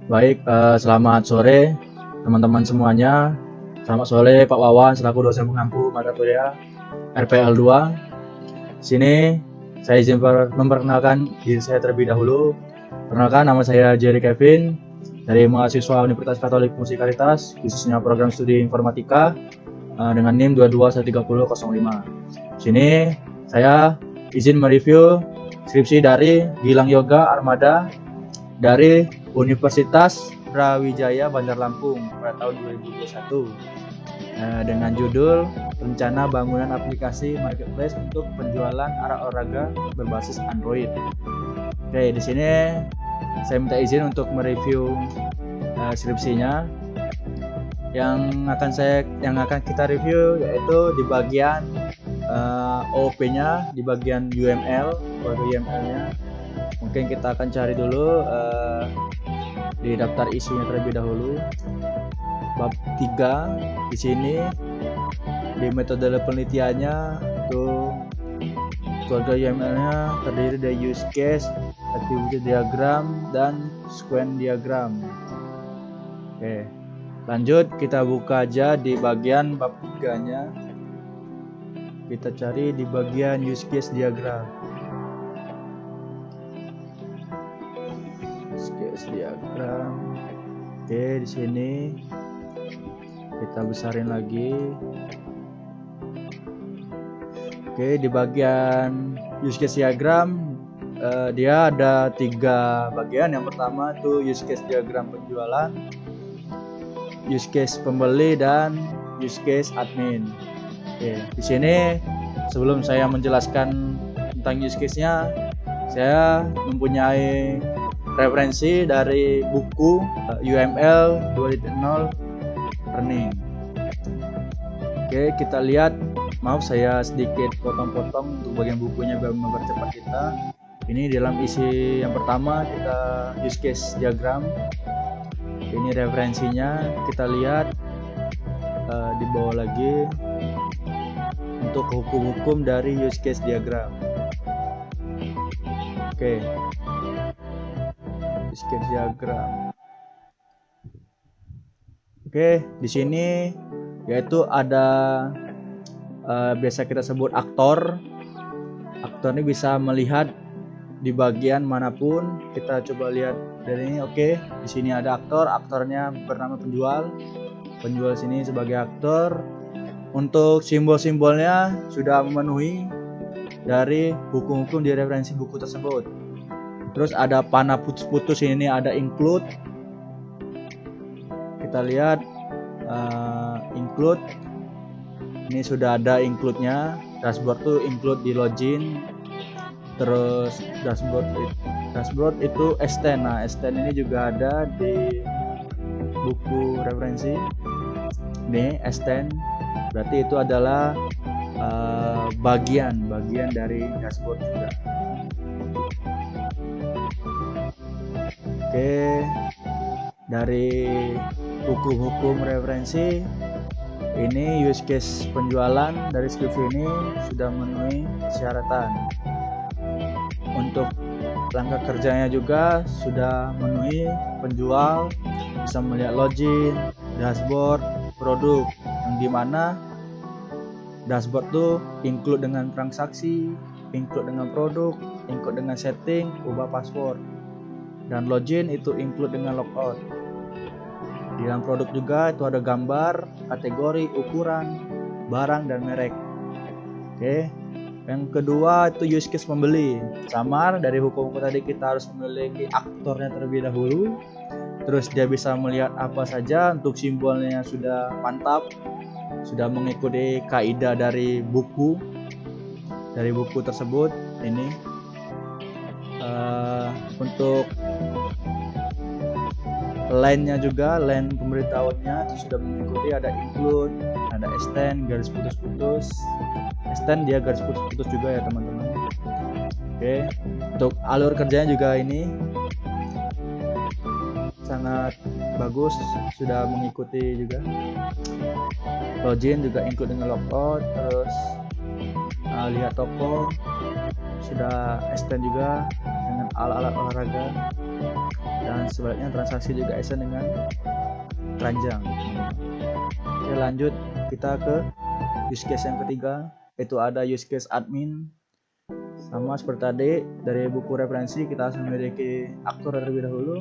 Baik, selamat sore teman-teman semuanya. Selamat sore Pak Wawan selaku dosen pengampu mata kuliah RPL 2. Sini saya izin memperkenalkan diri saya terlebih dahulu. Perkenalkan, nama saya Jerry Kevin dari mahasiswa Universitas Katolik Musikalitas, khususnya program studi informatika dengan NIM 22130005. Sini saya izin mereview skripsi dari Gilang Yoga Armada dari Universitas Brawijaya Bandar Lampung pada tahun 2021 dengan judul Rencana Bangunan Aplikasi Marketplace untuk Penjualan Alat Olahraga Berbasis Android. Oke, di sini saya minta izin untuk mereview skripsinya. Yang akan kita review yaitu di bagian OOP-nya, di bagian UML, kode UML-nya. Mungkin kita akan cari dulu di daftar isinya terlebih dahulu. Bab 3 di sini di metode penelitiannya itu kode UML-nya terdiri dari use case, activity diagram, dan sequence diagram. Oke, lanjut kita buka aja di bagian bab 3-nya. Kita cari di bagian use case diagram. Use case diagram. Oke, di sini kita besarin lagi. Oke, di bagian use case diagram dia ada 3 bagian. Yang pertama itu use case diagram penjualan, use case pembeli, dan use case admin. Oke, di sini sebelum saya menjelaskan tentang use case-nya, saya mempunyai referensi dari buku UML 2.0 Learning. Oke, kita lihat. Maaf saya sedikit potong-potong untuk bagian bukunya biar mempercepat kita. Ini dalam isi yang pertama kita use case diagram. Ini referensinya, kita lihat di bawah lagi untuk hukum-hukum dari use case diagram. Oke, use case diagram. Oke, di sini yaitu ada biasa kita sebut aktor. Aktor ini bisa melihat di bagian manapun. Kita coba lihat dari ini. Oke, di sini ada aktor. Aktornya bernama penjual. Penjual sini sebagai aktor. Untuk simbol-simbolnya sudah memenuhi dari hukum-hukum di referensi buku tersebut. Terus ada panah putus-putus, ini ada include. Kita lihat include. Ini sudah ada include-nya. Dashboard tuh include di login. Terus dashboard itu S10. Nah, S10 ini juga ada di buku referensi. Ini S10. Berarti itu adalah bagian dari dashboard juga. Oke, dari hukum-hukum referensi ini use case penjualan dari skripsi ini sudah memenuhi persyaratan. Untuk langkah kerjanya juga sudah memenuhi. Penjual bisa melihat login, dashboard, produk, yang dimana dashboard tuh include dengan transaksi, include dengan produk, include dengan setting, ubah password, dan login itu include dengan logout. Di dalam produk juga itu ada gambar, kategori, ukuran, barang, dan merek. Oke. Yang kedua itu use case pembeli. Sama dari hukum tadi, kita harus memiliki aktornya terlebih dahulu. Terus dia bisa melihat apa saja. Untuk simbolnya sudah mantap, sudah mengikuti kaidah dari buku tersebut. Ini untuk line-nya juga, line pemberitahuannya itu sudah mengikuti, ada include, ada extend, garis putus-putus. Extend dia garis putus-putus juga ya teman-teman. Oke, untuk alur kerjanya juga ini sangat bagus, sudah mengikuti juga. Login juga include dengan logout. Terus lihat toko sudah extend juga dengan alat-alat olahraga. Dan dan sebaliknya transaksi juga ASN dengan keranjang. Oke, lanjut kita ke use case yang ketiga, itu ada use case admin. Sama seperti tadi, dari buku referensi kita harus memiliki aktor terlebih dahulu,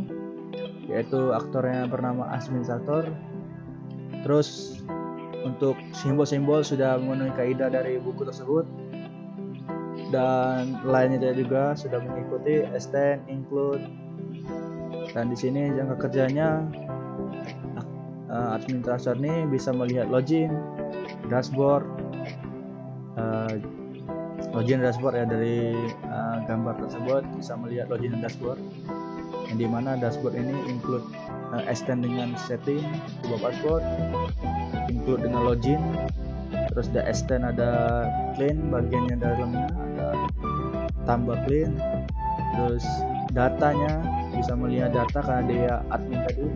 yaitu aktornya bernama administrator. Terus untuk simbol-simbol sudah memenuhi kaidah dari buku tersebut, dan lainnya juga sudah mengikuti extend, include. Dan di sini jangka kerjanya administrator ini bisa melihat login, dashboard, login dashboard ya, dari gambar tersebut bisa melihat login dan dashboard, yang dimana dashboard ini include extend dengan setting, ubah password, include dengan login, terus ada extend, ada clean bagiannya dalamnya, ada tambah clean, terus datanya bisa melihat data karena dia admin tadi,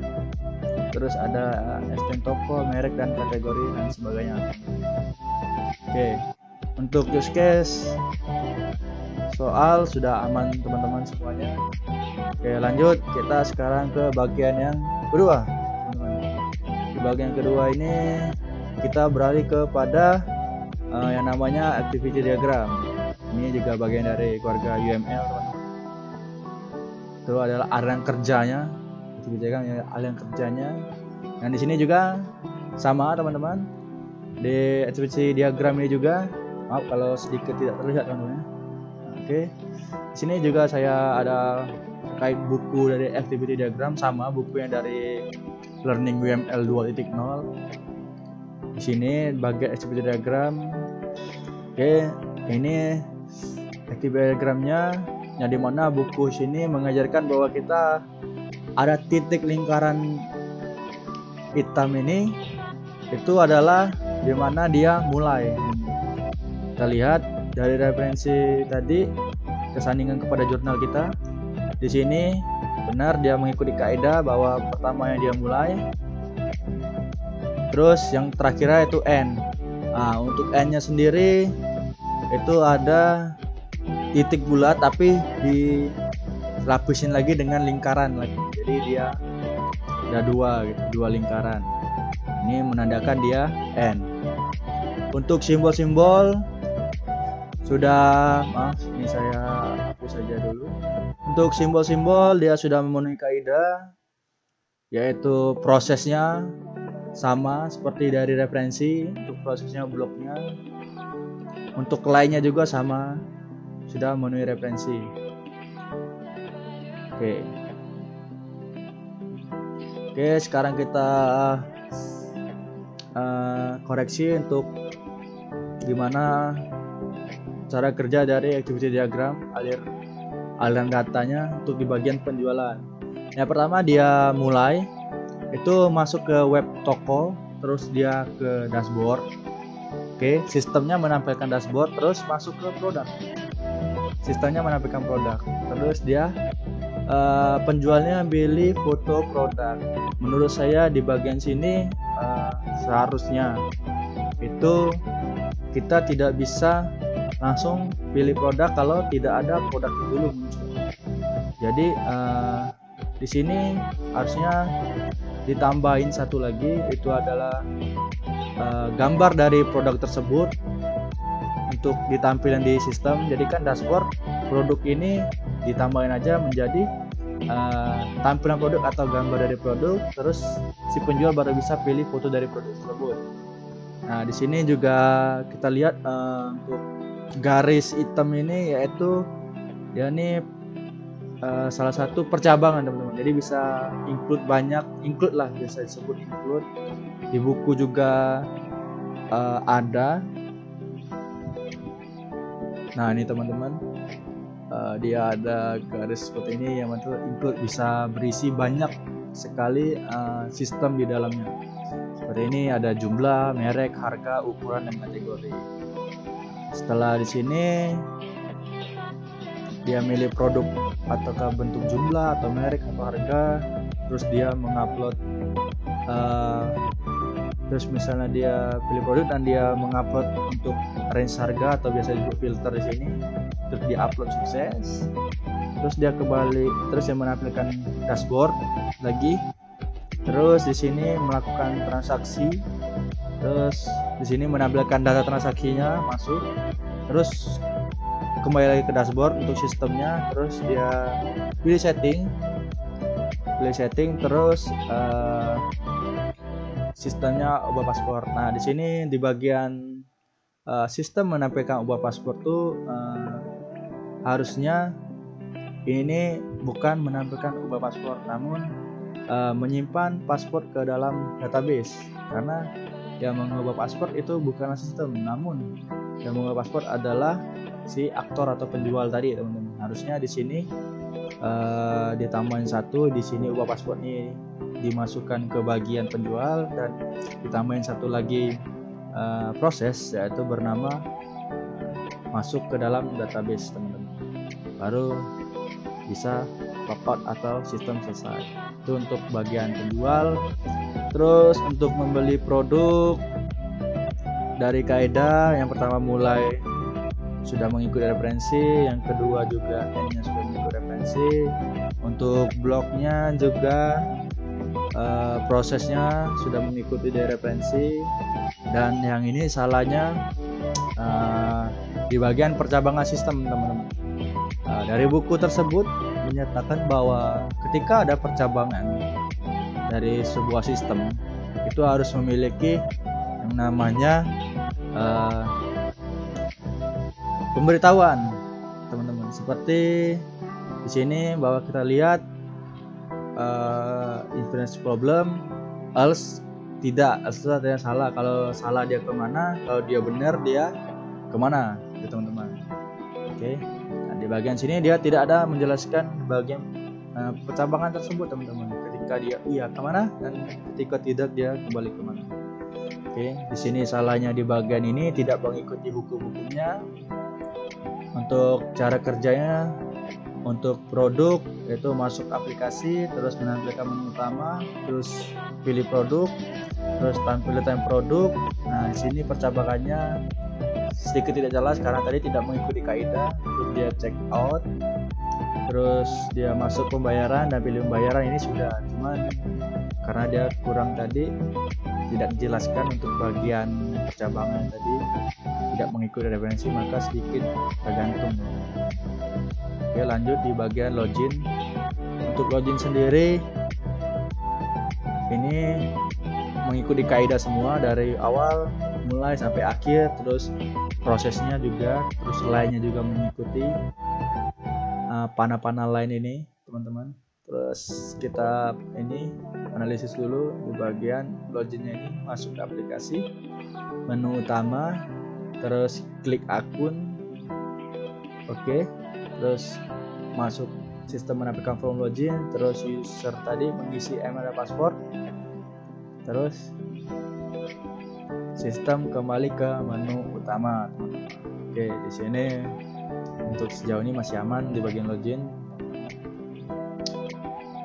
terus ada extend toko, merek dan kategori dan sebagainya. Oke, untuk use case soal sudah aman teman-teman semuanya. Oke, lanjut kita sekarang ke bagian yang kedua, teman-teman. Di bagian kedua ini kita beralih kepada yang namanya activity diagram. Ini juga bagian dari keluarga UML, teman-teman. Itu adalah area kerjanya, activity diagram ya, area kerjanya. Dan di sini juga sama, teman-teman. Di activity diagram ini juga, maaf kalau sedikit tidak terlihat, teman-teman. Oke, di sini juga saya ada terkait buku dari activity diagram, sama bukunya dari Learning UML 2.0. Di sini bagian activity diagram. Oke, ini activity diagramnya, yang dimana buku sini mengajarkan bahwa kita ada titik lingkaran hitam ini, itu adalah dimana dia mulai. Kita lihat dari referensi tadi, kesandingan kepada jurnal kita. Di sini benar dia mengikuti kaidah bahwa pertama yang dia mulai, terus yang terakhirnya itu end. Nah, untuk end-nya sendiri itu ada titik bulat tapi dilapisin lagi dengan lingkaran lagi. Jadi dia ada dua lingkaran. Ini menandakan dia end. Untuk simbol-simbol sudah, maaf ini saya hapus saja dulu. Untuk simbol-simbol dia sudah memenuhi kaidah, yaitu prosesnya sama seperti dari referensi. Untuk prosesnya bloknya, untuk lainnya juga sama, sudah memenuhi referensi. Oke, sekarang kita koreksi untuk gimana cara kerja dari activity diagram, aliran datanya untuk di bagian penjualan. Yang pertama dia mulai itu masuk ke web toko, terus dia ke dashboard. Oke, sistemnya menampilkan dashboard, terus masuk ke produk. Sistemnya menampilkan produk, terus dia penjualnya pilih foto produk. Menurut saya di bagian sini seharusnya itu kita tidak bisa langsung pilih produk kalau tidak ada produk dulu muncul. Jadi di sini harusnya ditambahin satu lagi, itu adalah gambar dari produk tersebut untuk ditampilkan di sistem. Jadi kan dashboard produk ini ditambahin aja menjadi tampilan produk atau gambar dari produk, terus si penjual baru bisa pilih foto dari produk tersebut. Nah, di sini juga kita lihat untuk garis hitam ini, yaitu ya ini salah satu percabangan, teman-teman. Jadi bisa include lah, biasa disebut include. Di buku juga ada. Nah, ini teman-teman, dia ada garis seperti ini yang include bisa berisi banyak sekali sistem di dalamnya. Seperti ini ada jumlah, merek, harga, ukuran, dan kategori. Setelah di sini dia milih produk ataukah bentuk jumlah atau merek atau harga, terus dia mengupload, terus misalnya dia pilih produk dan dia mengupload untuk range harga atau biasa disebut filter di sini, terus dia upload sukses. terus dia kembali, terus dia menampilkan dashboard lagi, terus di sini melakukan transaksi, terus di sini menampilkan data transaksinya masuk, terus kembali lagi ke dashboard untuk sistemnya, terus dia pilih setting, terus sistemnya ubah paspor. Nah, di sini di bagian sistem menampilkan ubah paspor tuh harusnya ini bukan menampilkan ubah paspor, namun menyimpan paspor ke dalam database, karena yang mengubah paspor itu bukanlah sistem, namun yang mengubah paspor adalah si aktor atau penjual tadi, teman-teman. Harusnya di sini ditambahin satu, di sini ubah paspor ini dimasukkan ke bagian penjual, dan ditambahin satu lagi proses, yaitu bernama masuk ke dalam database, teman-teman. Baru bisa logout atau sistem selesai. Itu untuk bagian penjual. Terus untuk membeli produk, dari kaidah yang pertama mulai sudah mengikuti referensi, yang kedua juga N-nya sudah mengikuti referensi. Untuk bloknya juga prosesnya sudah mengikuti dari referensi, dan yang ini salahnya di bagian percabangan sistem, teman-teman. Dari buku tersebut menyatakan bahwa ketika ada percabangan dari sebuah sistem, itu harus memiliki yang namanya pemberitahuan, teman-teman. Seperti di sini bahwa kita lihat inference problem, else tidak, else itu artinya salah. Kalau salah dia kemana, kalau dia benar dia kemana, gitu, teman-teman. Oke. Nah, di bagian sini dia tidak ada menjelaskan bagian percabangan tersebut, teman-teman. Ketika dia iya kemana, dan ketika tidak dia kembali kemana. Oke. Di sini salahnya di bagian ini tidak mengikuti hukum-hukumnya. Untuk cara kerjanya, untuk produk yaitu masuk aplikasi, terus menampilkan menu utama, terus pilih produk, terus tampilkan produk. Nah, di sini percabangannya sedikit tidak jelas karena tadi tidak mengikuti kaidah. Terus dia check out, terus dia masuk pembayaran dan pilih pembayaran. Ini sudah, cuman karena dia kurang tadi, tidak dijelaskan untuk bagian percabangan tadi, tidak mengikuti referensi, maka sedikit tergantung. Oke, lanjut di bagian login. Untuk login sendiri ini mengikuti kaidah semua dari awal mulai sampai akhir, terus prosesnya juga, terus lainnya juga mengikuti panah-panah lain ini, teman-teman. Terus kita ini analisis dulu di bagian loginnya ini. Masuk ke aplikasi, menu utama, terus klik akun, oke. Terus masuk sistem menampilkan form login, terus user tadi mengisi email dan password, terus sistem kembali ke menu utama, teman-teman. Oke, di sini untuk sejauh ini masih aman di bagian login.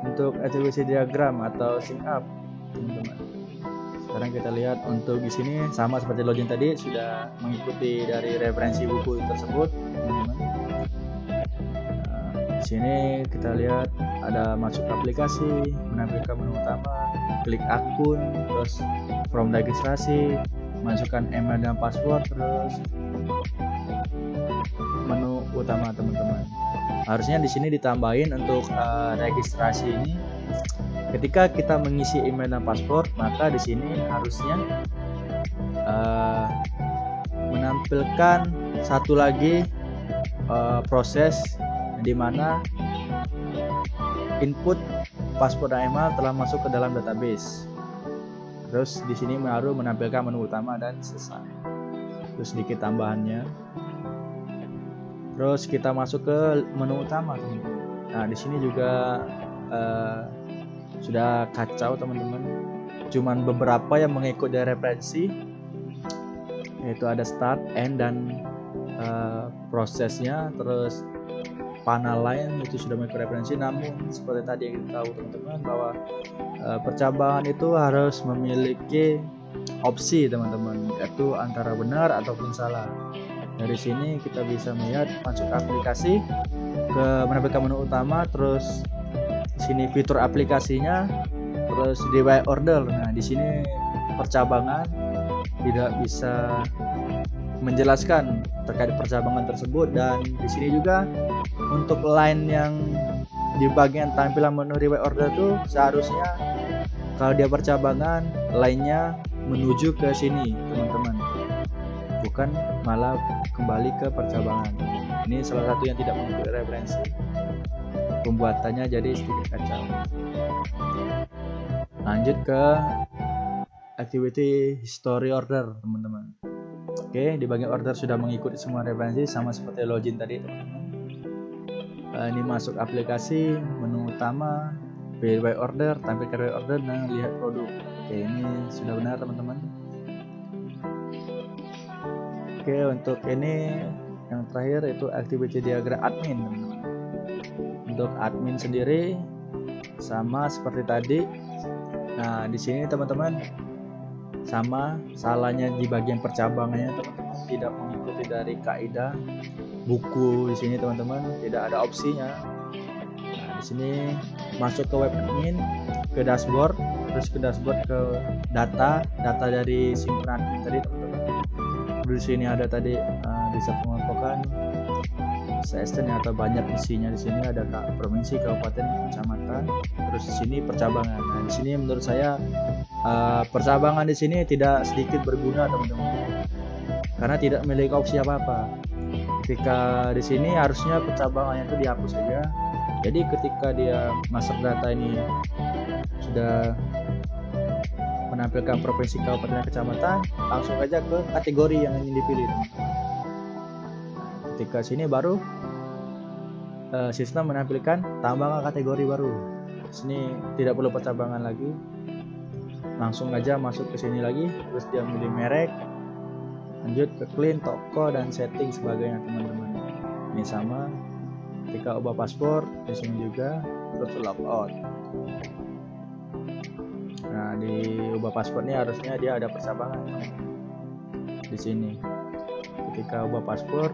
Untuk atribusi diagram atau sync up, teman-teman. Sekarang kita lihat untuk di sini sama seperti login tadi, sudah mengikuti dari referensi buku tersebut, teman-teman. Di sini kita lihat ada masuk aplikasi, menampilkan menu utama, klik akun, terus form registrasi, masukkan email dan password, terus menu utama, teman-teman. Harusnya di sini ditambahin untuk registrasi ini. Ketika kita mengisi email dan password, maka di sini harusnya menampilkan satu lagi proses di mana input password dan email telah masuk ke dalam database. Terus di sini baru menampilkan menu utama dan selesai. Terus sedikit tambahannya. Terus kita masuk ke menu utama, teman-teman. Nah, di sini juga sudah kacau, teman-teman. Cuman beberapa yang mengikuti referensi, yaitu ada start, end, dan prosesnya. Terus panel lain itu sudah mengikuti referensi, namun seperti tadi yang kita tahu, teman-teman, bahwa percabangan itu harus memiliki opsi, teman-teman, yaitu antara benar ataupun salah. Dari sini kita bisa melihat masuk aplikasi, menampilkan menu utama, terus sini fitur aplikasinya, terus DIY order. Nah, di sini percabangan tidak bisa menjelaskan terkait percabangan tersebut, dan di sini juga untuk line yang di bagian tampilan menu DIY order tuh seharusnya kalau dia percabangan lainnya menuju ke sini teman-teman, bukan malah kembali ke percabangan. Ini salah satu yang tidak mengikuti referensi, pembuatannya jadi sedikit kacau. Lanjut ke activity history order teman-teman. Oke, di bagian order sudah mengikuti semua referensi sama seperti login tadi teman-teman. Ini masuk aplikasi, menu utama, DIY order, tampilkan DIY order, dan lihat produk. Oke, ini sudah benar teman-teman. Oke, untuk ini yang terakhir itu activity diagram admin teman-teman. Untuk admin sendiri sama seperti tadi. Nah, di sini teman-teman sama salahnya di bagian percabangannya teman-teman, tidak mengikuti dari kaidah buku. Di sini teman-teman tidak ada opsinya. Nah, di sini masuk ke web admin, ke dashboard, terus ke dashboard ke data dari simpan admin tadi teman-teman. Di sini ada tadi bisa pengelompokan CSN atau banyak isinya. Di sini ada provinsi, kabupaten, kecamatan, terus di sini percabangan. Nah, di sini menurut saya percabangan di sini tidak sedikit berguna teman-teman, karena tidak memiliki opsi apa-apa. Ketika di sini harusnya percabangannya itu dihapus saja. Jadi ketika dia master data ini sudah menampilkan provinsi, kabupaten, dan kecamatan, langsung aja ke kategori yang ingin dipilih. Ketika sini baru sistem menampilkan tambahkan kategori baru. Sini tidak perlu percabangan lagi, langsung aja masuk ke sini lagi, terus dia milih merek, lanjut ke clean, toko, dan setting sebagainya teman-teman. Ini sama ketika ubah paspor di sini juga, terus logout. Nah, di ubah paspornya harusnya dia ada percabangan di sini. Ketika ubah paspor,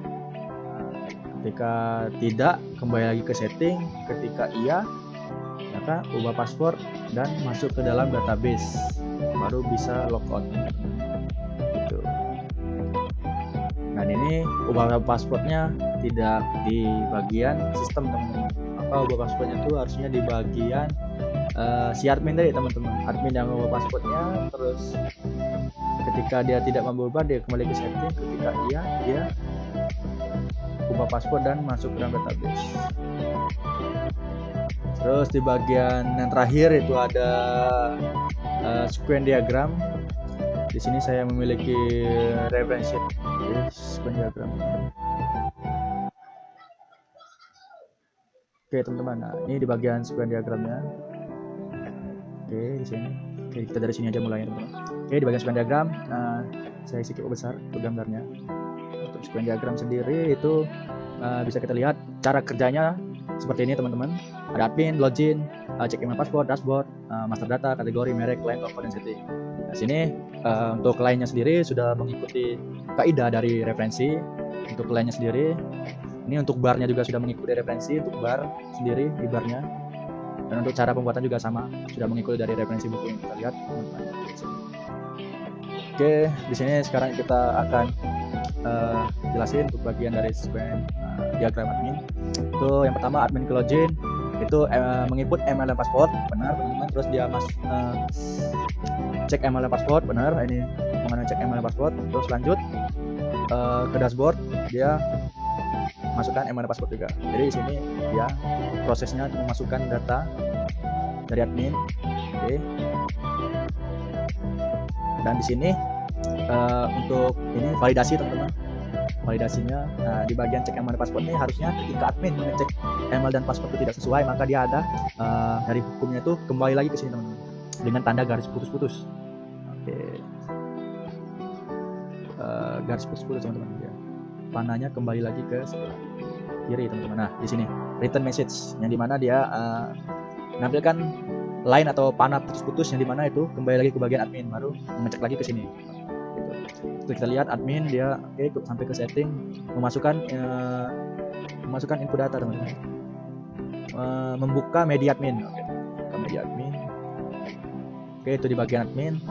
ketika tidak kembali lagi ke setting, ketika iya maka ubah paspor dan masuk ke dalam database, baru bisa logout gitu. Nah, ini ubah paspornya tidak di bagian sistem teman-teman. Maka ubah paspornya itu harusnya di bagian si admin tadi teman-teman, admin yang ubah paspornya. Terus ketika dia tidak memubah, dia kembali ke setting, ketika iya dia ubah paspor dan masuk ke dalam database. Terus di bagian yang terakhir itu ada sequence diagram. Di sini saya memiliki referensi sequence diagram. Oke teman-teman, nah ini di bagian sequence diagramnya. Oke, di sini. Oke, kita dari sini aja mulainya teman-teman. Oke, di bagian sequence diagram, saya isi cukup besar untuk gambarnya. Untuk sequence diagram sendiri itu bisa kita lihat cara kerjanya seperti ini teman-teman. Ada admin, login, cek email, paspor, dashboard, master data, kategori, merek, line, toko, dan setting. Nah, sini untuk lainnya sendiri sudah mengikuti kaidah dari referensi. Untuk lainnya sendiri, ini untuk barnya juga sudah mengikuti referensi untuk bar sendiri di barnya. Dan untuk cara pembuatan juga sama, sudah mengikuti dari referensi buku yang kita lihat teman-teman. Oke, di sini sekarang kita akan jelasin untuk bagian dari sequence diagram admin. Itu yang pertama, admin ke login itu menginput email dan password, benar teman-teman. Terus dia cek email dan password, benar. Ini mengenai cek email dan password. Terus lanjut ke dashboard, dia masukkan email dan password juga. Jadi di sini ya prosesnya memasukkan data dari admin. Oke. Dan di sini untuk ini validasi teman-teman. Validasinya di bagian cek email dan password ini harusnya ketika admin mengecek email dan password itu tidak sesuai, maka dia ada dari hukumnya itu kembali lagi ke sini teman-teman dengan tanda garis putus-putus. Oke. Garis putus-putus teman-teman ya. Panahnya kembali lagi ke kiri teman-teman. Nah, di sini return message yang dimana dia menampilkan line atau panah putus-putus yang dimana itu kembali lagi ke bagian admin, baru mengecek lagi ke sini. Gitu. Kita lihat admin dia sampai ke setting, memasukkan memasukkan input data teman-teman. Membuka media admin. Oke, buka media admin. Oke, itu di bagian admin.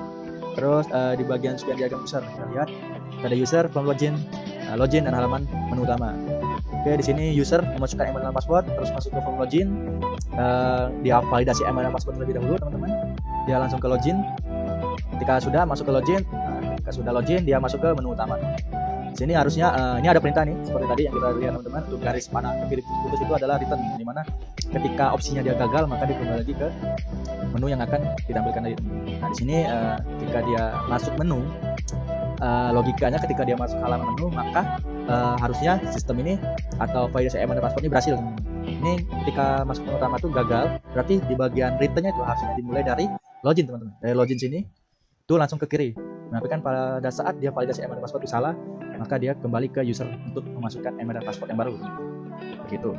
Terus di bagian sekian diagram user kita lihat ada user, form login, login dan halaman menu utama. Oke, di sini user memasukkan email dan password, terus masuk ke form login. Dia validasi email dan password terlebih dahulu teman-teman. Dia langsung ke login. Ketika sudah masuk ke login, ketika sudah login dia masuk ke menu utama. Di sini harusnya ini ada perintah nih seperti tadi yang kita lihat teman-teman, untuk garis panah kiri putus itu adalah return, di mana ketika opsinya dia gagal maka dia kembali lagi ke menu yang akan ditampilkan tadi. Nah, di sini ketika dia masuk menu, logikanya ketika dia masuk halaman menu maka harusnya sistem ini atau validasi email dan password ini berhasil. Ini ketika masuk menu utama itu gagal, berarti di bagian returnnya itu harusnya dimulai dari login teman-teman. Dari login sini itu langsung ke kiri. Tapi kan pada saat dia validasi email dan password itu salah, maka dia kembali ke user untuk memasukkan email dan password yang baru. Begitu.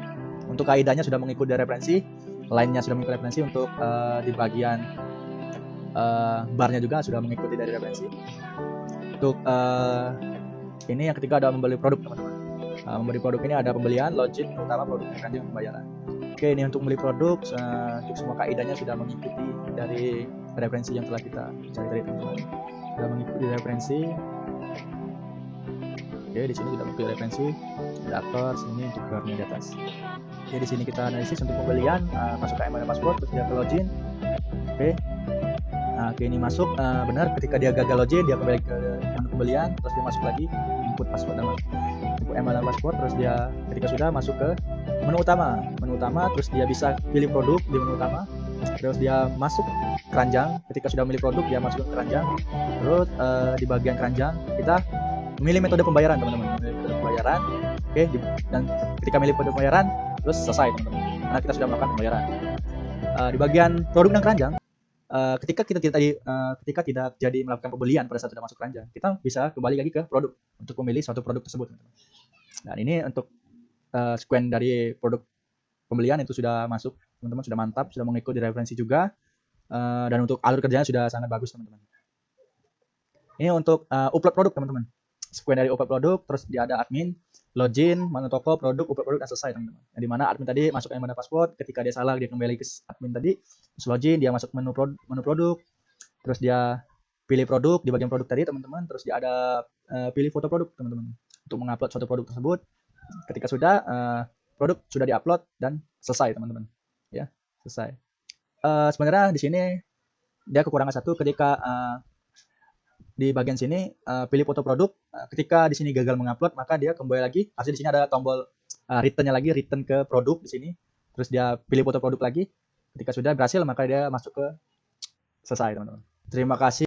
Untuk kaidahnya sudah mengikuti referensi, lainnya sudah mengikuti referensi. Untuk di bagian barnya juga sudah mengikuti dari referensi. Untuk ini yang ketiga ada membeli produk teman-teman. Membeli produk ini ada pembelian, login, utama produk dan kanjeng pembayaran. Oke, ini untuk membeli produk, untuk semua kaidahnya sudah mengikuti dari referensi yang telah kita cari tadi teman-teman. Sudah mengikuti referensi. Oke, di sini sudah mengikuti referensi. Adapter sini untuk barnya di atas. Oke, di sini kita analisis untuk pembelian, masukkan email dan password, terus dia ke login. Oke. Nah, oke, ini masuk benar. Ketika dia gagal login, dia kembali ke menu pembelian, terus dia masuk lagi input password dan input email dan password, terus dia ketika sudah masuk ke menu utama. Menu utama, terus dia bisa pilih produk di menu utama. Terus dia masuk keranjang. Ketika sudah memilih produk, dia masuk ke keranjang. Terus di bagian keranjang kita memilih metode pembayaran teman-teman. Memilih metode pembayaran. Oke, dan ketika memilih metode pembayaran, terus selesai teman-teman. Karena kita sudah melakukan pembayaran. Di bagian produk dan keranjang, ketika ketika tidak jadi melakukan pembelian pada saat sudah masuk keranjang, kita bisa kembali lagi ke produk untuk memilih suatu produk tersebut. Nah, ini untuk sequence dari produk pembelian itu sudah masuk teman-teman, sudah mantap, sudah mengikuti referensi juga, dan untuk alur kerjanya sudah sangat bagus teman-teman. Ini untuk upload produk teman-teman. Sequence dari upload produk, terus dia ada admin, login, menu toko, produk, upload produk, dan selesai teman-teman. Nah, di mana admin tadi masuk email dan password, ketika dia salah dia kembali ke admin tadi, terus login, dia masuk menu produk, terus dia pilih produk di bagian produk tadi teman-teman, terus dia ada pilih foto produk teman-teman untuk mengupload suatu produk tersebut. Ketika sudah produk sudah diupload dan selesai teman-teman, ya selesai. Sebenarnya di sini dia kekurangan satu, ketika di bagian sini pilih foto produk, ketika di sini gagal mengupload maka dia kembali lagi. Harusnya di sini ada tombol returnnya lagi, return ke produk di sini. Terus dia pilih foto produk lagi. Ketika sudah berhasil maka dia masuk ke selesai teman-teman. Terima kasih.